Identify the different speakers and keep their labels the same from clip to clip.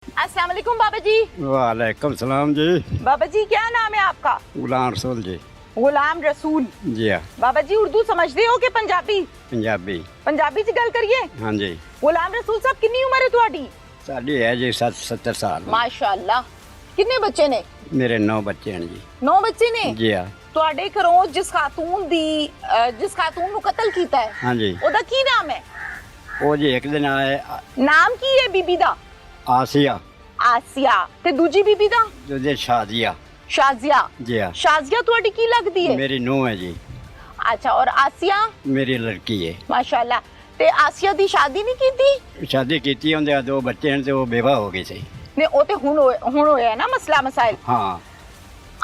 Speaker 1: अस्सलाम वालेकुम बाबा जी।
Speaker 2: वालेकुम सलाम जी।
Speaker 1: बाबा जी क्या नाम है आपका?
Speaker 2: गुलाम रसूल जी।
Speaker 1: गुलाम रसूल
Speaker 2: जी हाँ।
Speaker 1: बाबा जी उर्दू समझते हो कि पंजाबी?
Speaker 2: पंजाबी।
Speaker 1: पंजाबी च गल करिए।
Speaker 2: हाँ जी।
Speaker 1: गुलाम रसूल साहब कितनी उम्र है ਤੁਹਾਡੀ?
Speaker 2: साड़ी है जी 70 साल।
Speaker 1: माशाअल्लाह। कितने बच्चे ने?
Speaker 2: मेरे 9 बच्चे हैं जी।
Speaker 1: 9 ਬੱਚੇ ਨੇ।
Speaker 2: जी हाँ।
Speaker 1: ਤੁਹਾਡੇ ਘਰੋਂ ਜਿਸ ਖਾਤੂਨ ਨੂੰ ਕਤਲ ਕੀਤਾ ਹੈ
Speaker 2: हाँ जी।
Speaker 1: ਉਹਦਾ ਕੀ ਨਾਮ ਹੈ?
Speaker 2: वो जी एक दिन आए
Speaker 1: ਨਾਮ ਕੀ ਹੈ ਬੀਬੀ ਦਾ?
Speaker 2: आसिया
Speaker 1: ਆਸੀਆ ਤੇ ਦੂਜੀ ਬੀਬੀ ਦਾ?
Speaker 2: जो शादिया।
Speaker 1: ਸ਼ਾਜ਼ੀਆ।
Speaker 2: जी हाँ।
Speaker 1: ਸ਼ਾਜ਼ੀਆ ਤੁਹਾਡੀ ਕੀ ਲੱਗਦੀ ਹੈ?
Speaker 2: मेरी नूह है जी।
Speaker 1: अच्छा और आसिया?
Speaker 2: मेरी लड़की है।
Speaker 1: माशाल्लाह। ते आसिया दी शादी नहीं की थी?
Speaker 2: शादी की थी उनके 2 बच्चे हैं तो वो बेवा हो गई सी।
Speaker 1: ने ओ ते हुन होया ना मसला मसाइल।
Speaker 2: हाँ।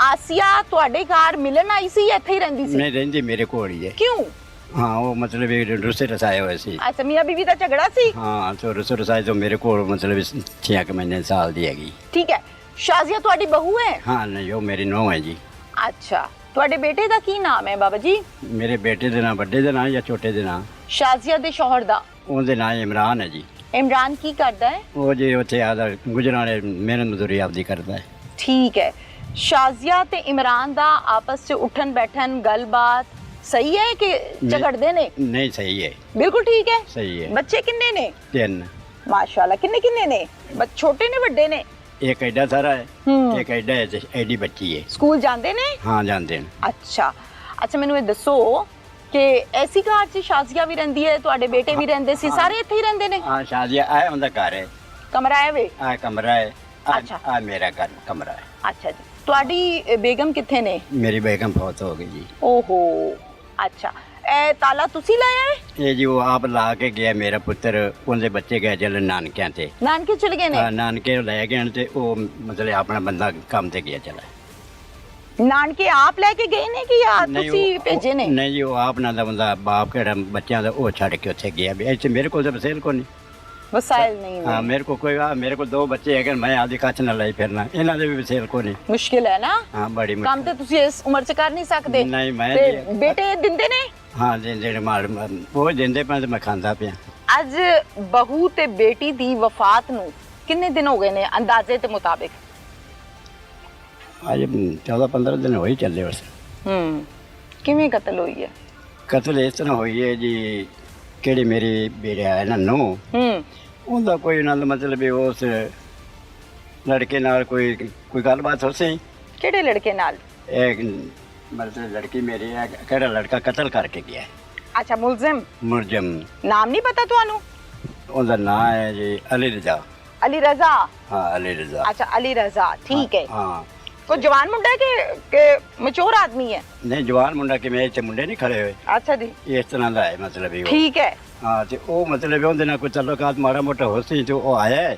Speaker 1: आसिया ਤੁਹਾਡੇ ਘਰ ਮਿਲਣ ਆਈ ਸੀ ਜਾਂ ਇੱਥੇ ਹੀ ਰਹਿੰਦੀ ਸੀ?
Speaker 2: नहीं रही मेरे को ही है।
Speaker 1: क्यों?
Speaker 2: हाँ वो मतलब रुसे रसाए हुए सी।
Speaker 1: अच्छा मियां बीवी ਦਾ ਝਗੜਾ ਸੀ?
Speaker 2: हाँ तो रुसे रसाए तो मेरे को मतलब 6 महीने साल दी हैगी।
Speaker 1: ठीक है। शाजिया ਤੁਹਾਡੀ बहू है?
Speaker 2: हाँ नहीं वो मेरी नूह है जी।
Speaker 1: अच्छा ਤੁਹਾਡੇ ਬੇਟੇ ਦਾ ਕੀ ਨਾਮ ਹੈ ਬਾਬਾ ਜੀ?
Speaker 2: मेरे बेटे दे नाम बड़े दे नाम या छोटे दे नाम?
Speaker 1: शाजिया ਦੇ ਸ਼ੌਹਰ ਦਾ
Speaker 2: ਉਹਦੇ ਨਾਮ ਇਮਰਾਨ ਹੈ ਜੀ।
Speaker 1: इमरान ਕੀ ਕਰਦਾ ਹੈ?
Speaker 2: ਉਹ ਜੀ ਉੱਥੇ ਆਦਾ ਗੁਜਰਾਣੇ ਮਿਹਨਤ ਮਜ਼ਦੂਰੀ ਆਪਦੀ ਕਰਦਾ ਹੈ।
Speaker 1: ठीक है। शाजिया ਤੇ ਇਮਰਾਨ ਦਾ ਆਪਸ ਚ ਉੱਠਣ ਬੈਠਣ ਗੱਲਬਾਤ ਸਹੀ ਹੈ ਕਿ ਝਗੜਦੇ ਨੇ?
Speaker 2: ਨਹੀਂ ਸਹੀ ਹੈ।
Speaker 1: ਬਿਲਕੁਲ ਠੀਕ ਹੈ।
Speaker 2: ਸਹੀ ਹੈ।
Speaker 1: ਬੱਚੇ ਕਿੰਨੇ ਨੇ?
Speaker 2: 3।
Speaker 1: ਮਾਸ਼ਾਅੱਲਾ ਕਿੰਨੇ ਕਿੰਨੇ ਨੇ? ਛੋਟੇ ਨੇ ਵੱਡੇ ਨੇ?
Speaker 2: ਇੱਕ ਐਡਾ ਸਾਰਾ ਹੈ
Speaker 1: ਹੂੰ।
Speaker 2: ਇੱਕ ਐਡਾ ਹੈ ਤੇ ਐਡੀ ਬੱਚੀ ਹੈ।
Speaker 1: ਸਕੂਲ ਜਾਂਦੇ ਨੇ?
Speaker 2: ਹਾਂ ਜਾਂਦੇ ਨੇ।
Speaker 1: ਅੱਛਾ ਅੱਛਾ ਮੈਨੂੰ ਇਹ ਦੱਸੋ ਕਿ ਐਸੀ ਘਰ 'ਚ ਸ਼ਾਜ਼ੀਆ ਵੀ ਰਹਿੰਦੀ ਹੈ ਤੁਹਾਡੇ ਬੇਟੇ ਵੀ ਰਹਿੰਦੇ ਸੀ ਸਾਰੇ ਇੱਥੇ ਹੀ ਰਹਿੰਦੇ ਨੇ?
Speaker 2: ਹਾਂ ਸ਼ਾਦੀਆ ਆਇਆ ਹੁੰਦਾ ਘਰ ਹੈ।
Speaker 1: ਕਮਰਾ ਹੈ ਵੇ?
Speaker 2: ਆ ਕਮਰਾ ਹੈ।
Speaker 1: ਅੱਛਾ।
Speaker 2: ਆ ਮੇਰਾ ਘਰ ਕਮਰਾ ਹੈ।
Speaker 1: ਅੱਛਾ ਜੀ ਤੁਹਾਡੀ ਬੇਗਮ ਕਿੱਥੇ ਨੇ?
Speaker 2: ਮੇਰੀ ਬੇਗਮ ਫੌਤ ਹੋ ਗਈ ਜੀ।
Speaker 1: ਓਹੋ ਅੱਛਾ ਇਹ ਤਾਲਾ ਤੁਸੀਂ ਲਾਇਆ ਹੈ?
Speaker 2: ਇਹ ਜੀ ਉਹ ਆਪ ਲਾ ਕੇ ਗਿਆ ਮੇਰਾ ਪੁੱਤਰ ਉਹਦੇ ਬੱਚੇ ਗਏ ਚਲ ਨਾਨਕਿਆਂ ਤੇ।
Speaker 1: ਨਾਨਕੇ ਚਲੇ ਗਏ ਨੇ?
Speaker 2: ਨਾਨਕੇ ਲੈ ਗਏ ਹਨ ਤੇ ਉਹ ਮਤਲਬ ਆਪਣਾ ਬੰਦਾ ਕੰਮ ਤੇ ਗਿਆ ਚਲਾ।
Speaker 1: ਨਾਨਕੇ ਆਪ ਲੈ ਕੇ ਗਏ ਨੇ ਕਿ ਜਾਂ ਤੁਸੀਂ ਭੇਜੇ ਨੇ?
Speaker 2: ਨਹੀਂ ਜੀ ਉਹ ਆਪ ਨਾਲ ਦਾ ਬੰਦਾ ਬਾਪ ਕਿਹੜਾ ਬੱਚਿਆਂ ਦਾ ਉਹ ਛੱਡ ਕੇ ਉੱਥੇ ਗਿਆ ਵੀ ਇੱਥੇ ਮੇਰੇ ਕੋਲ ਤਾਂ ਵਸੇਲ ਕੋ ਨਹੀਂ।
Speaker 1: ਵਸਾਇਲ ਨਹੀਂ
Speaker 2: हाँ
Speaker 1: ਨੇ?
Speaker 2: मेरे को कोई मेरे को 2 बच्चे है मैं आदि कच न लाई फिरना इन्हों भी वसेल को नहीं।
Speaker 1: ਮੁਸ਼ਕਿਲ ਹੈ ਨਾ?
Speaker 2: हाँ बड़ी
Speaker 1: ਕੰਮ ਤੇ ਤੁਸੀਂ ਇਸ ਉਮਰ 'ਚ ਕਰ ਨਹੀਂ ਸਕਦੇ?
Speaker 2: नहीं मैं
Speaker 1: ਤੇ ਬੇਟੇ ਦਿੰਦੇ ਨੇ?
Speaker 2: हाँ देंदे मार वो देंदे पे मैं खाता पिया।
Speaker 1: ਅੱਜ ਬਹੂ ਤੇ ਬੇਟੀ ਦੀ ਵਫਾਤ ਨੂੰ ਕਿੰਨੇ ਦਿਨ ਹੋ ਗਏ ਨੇ ਅੰਦਾਜ਼ੇ ਦੇ ਮੁਤਾਬਿਕ?
Speaker 2: आज 14-15 दिन हो ही चले बस।
Speaker 1: ਕਿਵੇਂ ਕਤਲ ਹੋਈ ਹੈ?
Speaker 2: कतल इस तरह हुई है जी केड़ी मेरी बेटा है ना नूह उनका कोई ना मतलब भी उस लड़के नाल कोई गलबात हो सी।
Speaker 1: ਕਿਹੜੇ ਲੜਕੇ ਨਾਲ?
Speaker 2: एक मतलब लड़की मेरी है केड़ा लड़का कत्ल करके गया है।
Speaker 1: ਅੱਛਾ ਮੁਲਜ਼ਮ
Speaker 2: मुलजम
Speaker 1: ਨਾਮ ਨਹੀਂ ਪਤਾ ਤੁਹਾਨੂੰ?
Speaker 2: उनका नाम है जी अली रजा।
Speaker 1: ਅਲੀ ਰਜ਼ਾ?
Speaker 2: हाँ अली रजा।
Speaker 1: ਅੱਛਾ ਅਲੀ ਰਜ਼ਾ ਠੀਕ ਹੈ।
Speaker 2: हाँ
Speaker 1: ਕੋਈ ਜਵਾਨ ਮੁੰਡਾ ਹੈ ਕਿ ਮੈਚੁਰ ਆਦਮੀ ਹੈ?
Speaker 2: नहीं जवान मुंडा कि मेरे मुंडे नहीं खड़े हुए
Speaker 1: ਅੱਛਾ ਜੀ
Speaker 2: इस तरह का है मतलब ही वो।
Speaker 1: ਠੀਕ ਹੈ।
Speaker 2: हाँ तो वो मतलब उनके ना कोई तल्लुकात माड़ा मोटा हो सी तो वो आया है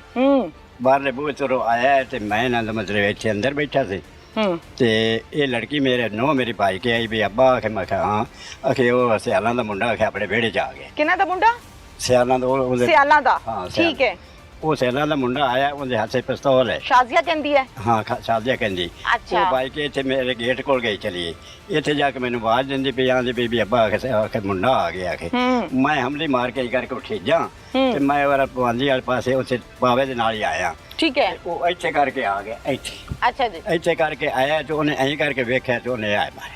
Speaker 2: बाहरले बूहे तो आया है तो मैं ना मतलब इतने अंदर बैठा सी ते ये लड़की मेरे नूह मेरी भाई के आई भी अब्बा आखे मैं हाँ आखे वो सियालों का मुंडा आखे अपने बेड़े च आ गया।
Speaker 1: ਕਿਹਨਾਂ ਦਾ ਮੁੰਡਾ?
Speaker 2: सियालों का
Speaker 1: ਸਿਆਲਾਂ ਦਾ?
Speaker 2: हाँ
Speaker 1: ਠੀਕ ਹੈ।
Speaker 2: वो सियालों का मुंडा आया उनके हाथ से पिस्तौल है।
Speaker 1: ਸ਼ਾਜ਼ੀਆ ਕਹਿੰਦੀ ਹੈ?
Speaker 2: हाँ शादिया कहती
Speaker 1: अच्छा।
Speaker 2: वो बाइक इतने मेरे गेट को गई चलिए इतने जाके मैंने आवाज देंदी पी आंदी पी भी अब्बा आखे मुंडा आ गया आखे मैं हमली मार के करके उठी जा ते मैं वाला पवांदी वाले पासे उसे बावे दे नाल ही आया।
Speaker 1: ਠੀਕ ਹੈ।
Speaker 2: वो इतने करके आ गया इतने
Speaker 1: ਅੱਛਾ ਜੀ
Speaker 2: इतने करके आया तो उन्हें ऐं करके वेख्या तो उन्हें आए मारे।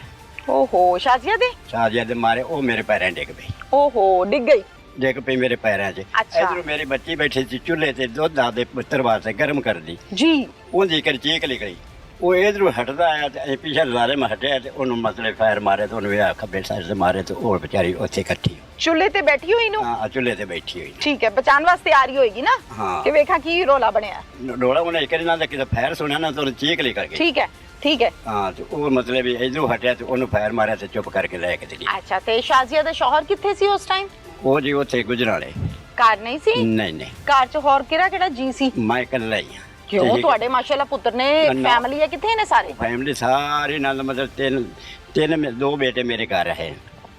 Speaker 1: ਓਹੋ ਸ਼ਾਜ਼ੀਆ ਦੇ?
Speaker 2: शादिया दे मारे वो मेरे पैरें डिग पई।
Speaker 1: ਓਹੋ ਡਿੱਗ ਗਈ?
Speaker 2: डिग पई मेरे पैरों च।
Speaker 1: अच्छा।
Speaker 2: इधरों मेरी बच्ची बैठी सी चूल्हे ते दुध आदे पुत्र वास्ते गर्म कर दी
Speaker 1: ਜੀ
Speaker 2: उनकी कर चीक निकली वो इधरों हटदा आया ते पीछे लारे में हटिया ते उन्होंने मतलब फायर मारे तो उन्होंने खब्बे साइड से मारे तो वो बेचारी उत्थे इकट्ठी
Speaker 1: ਚੁੱਲ੍ਹੇ ਤੇ ਬੈਠੀ ਹੋਈ ਨੂੰ?
Speaker 2: हाँ चूल्हे ते बैठी हुई।
Speaker 1: ਠੀਕ ਹੈ ਬਚਾਉਣ ਵਾਸਤੇ ਆ ਰਹੀ ਹੋਏਗੀ ਨਾ?
Speaker 2: हाँ
Speaker 1: ਕਿ ਵੇਖਾਂ ਕੀ ਰੋਲਾ ਬਣਿਆ।
Speaker 2: डोला उन्हें एक ना किसी फायर सुना ना तो उन्हें चीक निकल गई।
Speaker 1: ਠੀਕ ਹੈ ਠੀਕ ਹੈ।
Speaker 2: हाँ तो वो मतलब इधरों हटिया तो उन्होंने फायर मारा तो चुप करके लेके चली।
Speaker 1: ਅੱਛਾ ਤੇ ਸ਼ਾਜ਼ੀਆ ਦਾ ਸ਼ੌਹਰ ਕਿੱਥੇ ਸੀ ਉਸ ਟਾਈਮ?
Speaker 2: वो जी उत्थे गुजराले
Speaker 1: ਘਰ ਨਹੀਂ ਸੀ?
Speaker 2: नहीं नहीं
Speaker 1: ਘਰ ਚ ਹੋਰ ਕਿਹੜਾ ਜੀ ਸੀ?
Speaker 2: मैं कल्ला ही हाँ।
Speaker 1: ਕਿਉਂ ਤੁਹਾਡੇ ਮਾਸ਼ਾਅੱਲਾ ਪੁੱਤਰ ਨੇ
Speaker 2: ਨਾ।
Speaker 1: ਫੈਮਿਲੀ ਹੈ ਕਿੱਥੇ ਨੇ ਸਾਰੇ?
Speaker 2: फैमिली सारी नाल मतलब तीन 2 बेटे मेरे घर है।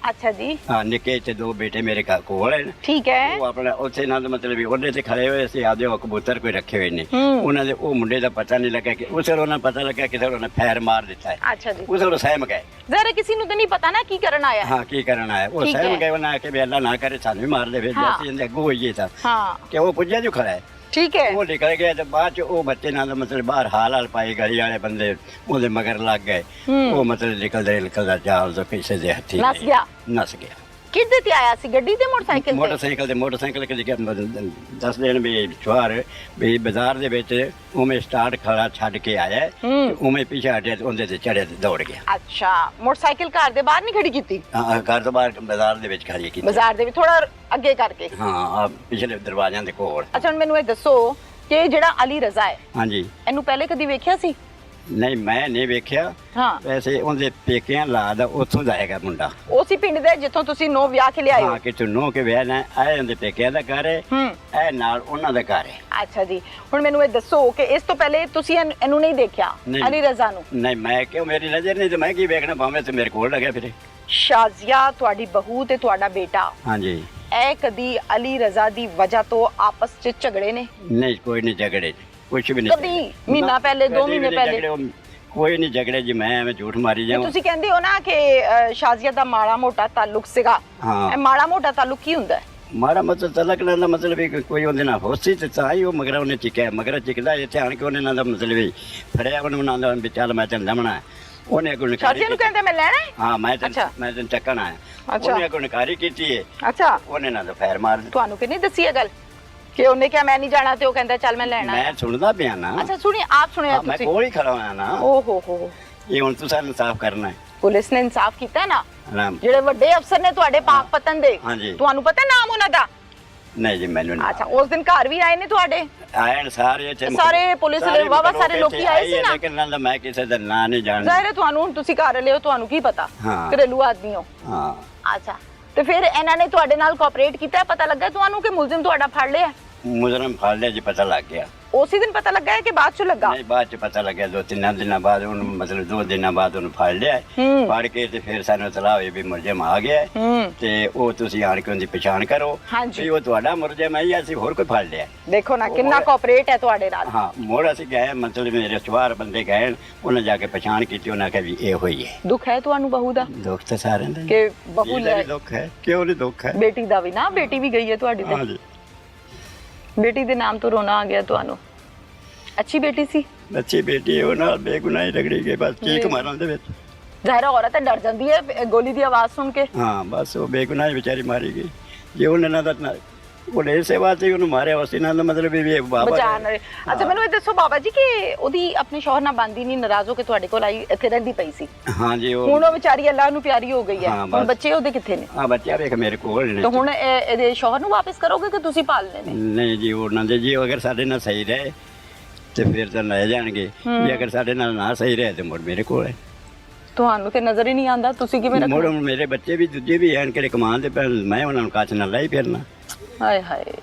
Speaker 1: ਅੱਛਾ ਜੀ
Speaker 2: हाँ निके च 2 बेटे मेरे घर कोल है।
Speaker 1: ਠੀਕ ਹੈ।
Speaker 2: ਉਹ ਆਪਣਾ ਉੱਥੇ ਨਾਲ ਮਤਲਬ ਵੀ ਉਹਦੇ ਤੇ ਖੜੇ ਹੋਏ ਸੀ ਆਦੇ ਉਹ ਕਬੂਤਰ ਕੋਈ ਰੱਖੇ ਹੋਏ ਨੇ ਉਹਨਾਂ ਦੇ ਉਹ ਮੁੰਡੇ ਦਾ ਪਤਾ ਨਹੀਂ ਲੱਗਾ ਕਿ ਉਸ ਨੂੰ ਪਤਾ ਲੱਗਾ ਕਿ ਉਹਨੇ ਫੈਰ ਮਾਰ ਦਿੱਤਾ ਹੈ।
Speaker 1: ਅੱਛਾ ਜੀ
Speaker 2: ਉਸ ਨੂੰ ਸਹਿਮ ਗਏ।
Speaker 1: ਜ਼ਰਾ ਕਿਸੇ ਨੂੰ ਤਾਂ ਨਹੀਂ ਪਤਾ ਨਾ ਕੀ ਕਰਨ ਆਇਆ।
Speaker 2: ਹਾਂ ਕੀ ਕਰਨ ਆਇਆ ਉਹ
Speaker 1: ਠੀਕ
Speaker 2: ਸਹਿਮ
Speaker 1: ਹੈ।
Speaker 2: ਗਏ ਉਹਨਾਂ ਆ ਕੇ ਵੀ ਅੱਲਾ ਨਾ ਕਰੇ ਸਾਨੂੰ ਵੀ ਮਾਰ ਦੇ ਫਿਰ
Speaker 1: ਹਾਂ।
Speaker 2: ਜੈਸੇ ਇਹਦੇ ਅੱਗੋਂ ਹੋਈਏ ਤਾਂ
Speaker 1: ਹਾਂ
Speaker 2: ਕਿ ਉਹ ਪੁੱਜਿਆ ਜੋ ਖੜਾ ਹੈ
Speaker 1: ਠੀਕ ਹੈ।
Speaker 2: ਉਹ ਨਿਕਲ ਗਿਆ ਤੇ ਬਾਅਦ ਚ ਉਹ ਬੱਚੇ ਨਾਲ ਮਤਲਬ ਬਾਹਰ ਹਾਲ ਪਾਈ ਗਲੀ ਵਾਲੇ ਬੰਦੇ ਉਹਦੇ ਮਗਰ ਲੱਗ ਗਏ। ਉਹ ਮਤਲਬ ਨਿਕਲਦਾ ਜਾਲ ਤੋਂ ਪਿੱਛੇ ਦੇ ਹੱਥੀ ਨਸ ਗਿਆ।
Speaker 1: ਕਿੱਦੇ ਤੇ ਆਇਆ ਸੀ, ਗੱਡੀ ਤੇ
Speaker 2: ਮੋਟਰਸਾਈਕਲ ਕਿ ਦੱਸ ਦੇਣ ਵੀ ਛੁਆਰ ਵੀ ਬਾਜ਼ਾਰ ਦੇ ਵਿੱਚ ਉਵੇਂ ਸਟਾਰਟ ਖੜਾ ਛੱਡ ਕੇ ਆਇਆ ਤੇ ਉਵੇਂ ਪਿੱਛੇ ਹਟਿਆ ਤੇ ਉਹਦੇ ਤੇ ਚੜਿਆ ਤੇ ਦੌੜ ਗਿਆ।
Speaker 1: ਅੱਛਾ, ਮੋਟਰਸਾਈਕਲ ਘਰ ਦੇ ਬਾਹਰ ਨਹੀਂ ਖੜੀ ਕੀਤੀ?
Speaker 2: ਹਾਂ, ਘਰ ਤੋਂ ਬਾਹਰ ਬਾਜ਼ਾਰ ਦੇ ਵਿੱਚ ਖੜੀ ਕੀਤੀ।
Speaker 1: ਬਾਜ਼ਾਰ ਦੇ ਵਿੱਚ ਥੋੜਾ ਅੱਗੇ ਕਰਕੇ?
Speaker 2: ਹਾਂ, ਪਿਛਲੇ ਦਰਵਾਜ਼ਿਆਂ ਦੇ ਕੋਲ।
Speaker 1: ਅੱਛਾ, ਹੁਣ ਮੈਨੂੰ ਇਹ ਦੱਸੋ ਕਿ ਜਿਹੜਾ ਅਲੀ ਰਜ਼ਾ ਹੈ,
Speaker 2: ਹਾਂਜੀ,
Speaker 1: ਇਹਨੂੰ ਪਹਿਲੇ ਕਦੀ ਵੇਖਿਆ ਸੀ?
Speaker 2: ਨਹੀਂ, ਮੈਂ ਨਹੀਂ ਵੇਖਿਆ।
Speaker 1: ਹਾਂ,
Speaker 2: ਵੈਸੇ ਉਹਦੇ ਪੇਕਿਆਂ ਲਾਦਾ ਉੱਥੋਂ ਦਾ ਹੈਗਾ ਮੁੰਡਾ।
Speaker 1: ਉਸੇ ਪਿੰਡ ਦੇ ਜਿੱਥੋਂ ਤੁਸੀਂ ਨੋ ਵਿਆਹ ਕੇ ਲਿਆਏ ਹੋ?
Speaker 2: ਹਾਂ, ਕਿਤੋਂ ਨੋ ਕੇ ਵਿਆਹ ਨਾ ਆਏ, ਉਹਦੇ ਪੇਕਿਆਂ ਦਾ ਘਰ ਹੈ, ਇਹ ਨਾਲ ਉਹਨਾਂ ਦਾ ਘਰ ਹੈ।
Speaker 1: ਅੱਛਾ ਜੀ, ਹੁਣ ਮੈਨੂੰ ਇਹ ਦੱਸੋ ਕਿ ਇਸ ਤੋਂ ਪਹਿਲੇ ਤੁਸੀਂ ਇਹਨੂੰ ਨਹੀਂ ਦੇਖਿਆ, ਅਲੀ ਰਜ਼ਾ ਨੂੰ?
Speaker 2: ਨਹੀਂ, ਮੈਂ ਕਿਉਂ, ਮੇਰੀ ਨਜ਼ਰ ਨਹੀਂ ਤੇ ਮੈਂ ਕੀ ਵੇਖਣਾ, ਭਾਵੇਂ ਤੇ ਮੇਰੇ ਕੋਲ ਲੱਗਿਆ ਫਿਰੇ।
Speaker 1: ਸ਼ਾਜ਼ੀਆ ਤੁਹਾਡੀ ਬਹੂ ਤੇ ਤੁਹਾਡਾ ਬੇਟਾ,
Speaker 2: ਹਾਂਜੀ,
Speaker 1: ਇਹ ਕਦੀ ਅਲੀ ਰਜ਼ਾ ਦੀ ਵਜ੍ਹਾ ਤੋਂ ਆਪਸ ਚ ਝਗੜੇ ਨੇ?
Speaker 2: ਨਹੀਂ, ਕੋਈ ਨਹੀਂ ਝਗੜੇ, ਕੁਛ ਵੀ ਨਹੀਂ।
Speaker 1: ਕਦੀ ਮਹੀਨਾ ਪਹਿਲੇ, 2 ਮਹੀਨੇ ਪਹਿਲੇ?
Speaker 2: ਕੋਈ ਨਹੀਂ ਝਗੜੇ ਜੀ, ਮੈਂ ਐਵੇਂ ਝੂਠ ਮਾਰੀ ਜਾਵਾਂ।
Speaker 1: ਤੁਸੀਂ ਕਹਿੰਦੇ ਹੋ ਨਾ ਕਿ ਸ਼ਾਜ਼ੀਆ ਦਾ ਮਾੜਾ ਮੋਟਾ ਤਾਲੁਕ ਸੀਗਾ। ਇਹ ਮਾੜਾ ਮੋਟਾ ਤਾਲੁਕ ਕੀ ਹੁੰਦਾ ਹੈ?
Speaker 2: ਮਾੜਾ ਮਤਲਬ ਤਲਕ ਨਾਲ ਦਾ ਮਤਲਬ ਵੀ ਕੋਈ ਉਹਦੇ ਨਾਲ ਹੋਸੀ ਤੇ ਤਾਂ ਹੀ ਉਹ ਮਗਰ ਉਹਨੇ ਚਿਕਿਆ, ਮਗਰ ਚਿਕਦਾ ਇੱਥੇ ਆਣ ਕੇ ਉਹਨੇ ਨਾਲ ਦਾ ਮਤਲਬ ਵੀ ਫੜਿਆ ਉਹਨੂੰ ਨਾਲ ਦਾ ਵੀ ਚੱਲ ਮੈਂ ਤੈਨੂੰ ਲਮਣਾ। ਉਹਨੇ ਅੱਗੋਂ
Speaker 1: ਸ਼ਾਜ਼ੀਆ ਨੂੰ ਕਹਿੰਦੇ ਮੈਂ ਲੈਣਾ ਹੈ?
Speaker 2: ਹਾਂ, ਮੈਂ ਤੈਨੂੰ ਚੱਕਣਾ ਹੈ। ਉਹਨੇ ਅੱਗੋਂ ਨਕਾਰੀ ਕੀਤੀ ਹੈ।
Speaker 1: ਅੱਛਾ,
Speaker 2: ਉਹਨੇ ਨਾਲ ਫੈਰ ਮਾਰ ਦਿੱਤੀ।
Speaker 1: ਤੁਹਾਨੂੰ ਕਿਹਨੇ ਦੱਸੀ ਇਹ ਗੱਲ ਕਿ ਉਹਨੇ ਕਿਹਾ ਮੈਂ ਨਹੀਂ ਜਾਣਾ ਤੇ ਉਹ ਕਹਿੰਦਾ ਚੱਲ ਮੈਂ ਲੈਣਾ?
Speaker 2: ਮੈਂ ਸੁਣਦਾ ਪਿਆ ਨਾ।
Speaker 1: ਅੱਛਾ, ਸੁਣੀ, ਆਪ ਸੁਣਿਆ
Speaker 2: ਮੈਂ
Speaker 1: ਤੁਸੀਂ?
Speaker 2: ਕੋਲ ਹੀ ਖੜਾ ਹੋਇਆ ਨਾ।
Speaker 1: ਓ ਹੋ,
Speaker 2: ਇਹ ਹੁਣ ਤੁਸੀਂ ਇਨਸਾਫ ਕਰਨਾ ਹੈ।
Speaker 1: ਪੁਲਿਸ ਨੇ ਇਨਸਾਫ ਕੀਤਾ ਹੈ ਨਾ?
Speaker 2: ਨਾਮ
Speaker 1: ਜਿਹੜੇ ਵੱਡੇ ਅਫਸਰ ਨੇ ਤੁਹਾਡੇ ਪਾਕ ਪਤਨ ਦੇ,
Speaker 2: ਹਾਂਜੀ,
Speaker 1: ਤੁਹਾਨੂੰ ਪਤਾ ਨਾਮ ਉਹਨਾਂ ਦਾ?
Speaker 2: ਨਹੀਂ ਜੀ, ਮੈਨੂੰ ਨਹੀਂ।
Speaker 1: ਅੱਛਾ, ਉਸ ਦਿਨ ਘਰ ਵੀ ਆਏ ਨੇ ਤੁਹਾਡੇ?
Speaker 2: ਆਏ ਸਾਰੇ
Speaker 1: ਸਾਰੇ ਪੁਲਿਸ ਦੇ ਵਾਵਾ ਸਾਰੇ ਲੋਕੀ ਆਏ ਸੀ ਨਾ?
Speaker 2: ਲੇਕਿਨ ਨਾਲ ਦਾ ਮੈਂ ਕਿਸੇ ਦਾ ਨਾਂ ਨਹੀਂ ਜਾਣਦਾ।
Speaker 1: ਜ਼ਾਹਿਰ ਹੈ ਤੁਹਾਨੂੰ, ਹੁਣ ਤੁਸੀਂ ਘਰ ਲਿਓ, ਤੁਹਾਨੂੰ ਕੀ ਪਤਾ, ਘਰੇਲੂ ਆਦਮੀ ਹੋ।
Speaker 2: ਹਾਂ,
Speaker 1: ਅੱਛਾ, ਤੇ ਫਿਰ ਇਹਨਾਂ ਨੇ ਤੁਹਾਡੇ ਨਾਲ ਕੋਆਪਰੇਟ ਕੀਤਾ? ਪਤਾ ਲੱਗਾ ਤੁਹਾਨੂੰ ਕਿ ਮੁਲਜ਼ਮ ਤੁਹਾਡਾ ਫੜ ਲਿਆ?
Speaker 2: ਮੁਜਰਮ ਫੜ ਲਿਆ ਜੀ, ਪਤਾ ਲੱਗ ਗਿਆ।
Speaker 1: ਉਸੇ ਦਿਨ ਪਤਾ ਲੱਗਾ ਹੈ ਕਿ ਬਾਅਦ ਚ ਲੱਗਾ?
Speaker 2: ਨਹੀਂ, ਬਾਅਦ ਚ ਪਤਾ ਲੱਗਿਆ, 2-3 ਦਿਨਾਂ ਬਾਅਦ ਉਹਨੂੰ, ਮਤਲਬ 2 ਦਿਨਾਂ ਬਾਅਦ ਉਹਨੂੰ ਫੜ ਲਿਆ। ਫੜ ਕੇ ਤੇ ਫਿਰ ਸਾਨੂੰ ਇਤਲਾਹ ਹੋਈ ਵੀ ਮੁਲਜ਼ਮ ਆ ਗਿਆ ਤੇ ਉਹ ਤੁਸੀਂ ਆਣ ਕੇ ਉਹਦੀ ਪਛਾਣ ਕਰੋ ਵੀ ਉਹ ਤੁਹਾਡਾ ਮੁਲਜ਼ਮ ਹੈ ਜਾਂ ਅਸੀਂ ਹੋਰ ਕੋਈ ਫੜ ਲਿਆ।
Speaker 1: ਦੇਖੋ ਨਾ ਕਿੰਨਾ ਕੋਆਪਰੇਟ ਹੈ ਤੁਹਾਡੇ ਨਾਲ।
Speaker 2: ਹਾਂ, ਮੋੜ ਅਸੀਂ ਗਏ, ਮਤਲਬ ਮੇਰੇ ਸਵਾਰ ਬੰਦੇ ਗਏ, ਉਹਨਾਂ ਜਾ ਕੇ ਪਛਾਣ ਕੀਤੀ, ਉਹਨਾਂ ਕਿਹਾ ਵੀ ਇਹ ਹੋਈ ਹੈ।
Speaker 1: ਦੁੱਖ ਹੈ ਤੁਹਾਨੂੰ ਬਹੂ ਦਾ?
Speaker 2: ਦੁੱਖ ਤਾਂ ਸਾਰਿਆਂ ਦਾ
Speaker 1: ਕਿ ਬਹੂ ਲੈ
Speaker 2: ਦੁੱਖ ਹੈ, ਕਿਉਂ ਨਹੀਂ ਦੁੱਖ ਹੈ?
Speaker 1: ਬੇਟੀ ਦਾ ਵੀ ਨਾ, ਬੇਟੀ ਵੀ ਗਈ ਹੈ ਤੁਹਾਡੀ ਤੇ।
Speaker 2: ਹਾਂਜੀ,
Speaker 1: ਬੇਟੀ ਦੇ ਨਾਮ ਤੋਂ ਰੋਣਾ ਆ ਗਿਆ ਤੁਹਾਨੂੰ? ਅੱਛੀ ਬੇਟੀ ਸੀ?
Speaker 2: ਅੱਛੀ ਬੇਟੀ ਉਹ ਨਾਲ ਬੇਗੁਨਾਹੀ ਰਗੜੀ ਗਈ, ਬਸ ਚੀਕ ਮਾਰਨ ਦੇ ਵਿੱਚ।
Speaker 1: ਜ਼ਾਹਿਰ ਔਰਤ ਡਰ ਜਾਂਦੀ ਹੈ ਗੋਲੀ ਦੀ ਆਵਾਜ਼ ਸੁਣ ਕੇ।
Speaker 2: ਹਾਂ, ਬਸ ਉਹ ਬੇਗੁਨਾਹੀ ਵਿਚਾਰੀ ਮਾਰੀ ਗਈ। ਜੇ ਉਹਨੇ ਨਾ ਤਾਂ ਉਹਨੇ ਇਸੇ ਵਾਸਤੇ ਉਹਨੂੰ ਮਾਰਿਆ, ਉਸੇ ਨਾਲ ਮਤਲਬ ਵੀ ਬਾਬਾ
Speaker 1: ਬਚਾਣ ਰਹੇ। ਅੱਛਾ, ਮੈਨੂੰ ਇਹ ਦੱਸੋ ਬਾਬਾ ਜੀ ਕਿ ਉਹਦੀ ਆਪਣੇ ਸ਼ੌਹਰ ਨਾਲ ਬੰਦੀ ਨਹੀਂ, ਨਾਰਾਜ਼ ਹੋ ਕੇ ਤੁਹਾਡੇ ਕੋਲ ਆਈ, ਇੱਥੇ ਰਹਿੰਦੀ ਪਈ ਸੀ?
Speaker 2: ਹਾਂਜੀ,
Speaker 1: ਹੁਣ ਉਹ ਵਿਚਾਰੀ ਅੱਲਾਹ ਨੂੰ ਪਿਆਰੀ ਹੋ ਗਈ ਹੈ। ਹੁਣ ਬੱਚੇ ਉਹਦੇ ਕਿੱਥੇ ਨੇ?
Speaker 2: ਹਾਂ, ਬੱਚਾ ਵੇਖ ਮੇਰੇ ਕੋਲ ਨੇ।
Speaker 1: ਤਾਂ ਹੁਣ ਇਹਦੇ ਸ਼ੌਹਰ ਨੂੰ ਵਾਪਸ ਕਰੋਗੇ ਕਿ ਤੁਸੀਂ ਪਾਲਨੇ ਨੇ?
Speaker 2: ਨਹੀਂ ਜੀ, ਉਹਨਾਂ ਦੇ ਜੀ ਅਗਰ ਸਾਡੇ ਨਾਲ ਸਹੀ ਰਹੇ ਤੇ ਫਿਰ ਤਾਂ ਲੈ ਜਾਣਗੇ, ਜੇ ਅਗਰ ਸਾਡੇ ਨਾਲ ਨਾ ਸਹੀ ਰਹੇ ਤੇ ਮੁੜ ਮੇਰੇ ਕੋਲ ਹੈ।
Speaker 1: ਤੁਹਾਨੂੰ ਤੇ ਨਜ਼ਰ ਹੀ ਨਹੀਂ ਆਉਂਦਾ, ਤੁਸੀਂ ਕਿਵੇਂ ਰੱਖੋ?
Speaker 2: ਮੁੜ ਮੇਰੇ ਬੱਚੇ ਵੀ ਦੂਜੇ ਵੀ ਐਨ ਕਿਹੜੇ ਕਮਾਨ ਦੇ, ਮੈਂ ਉਹਨਾਂ ਨੂੰ ਕੱਚ ਨਾਲ ਲੈ ਹੀ ਫਿਰਨਾ।
Speaker 1: ਹਾਏ ਹਾਏ,